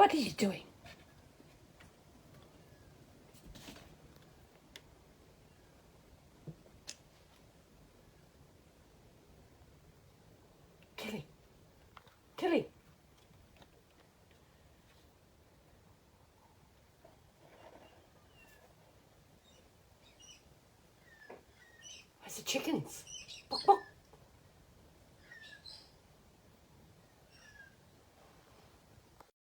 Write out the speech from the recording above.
What are you doing? Kelly. Kelly. Where's the chickens? Bok, bok.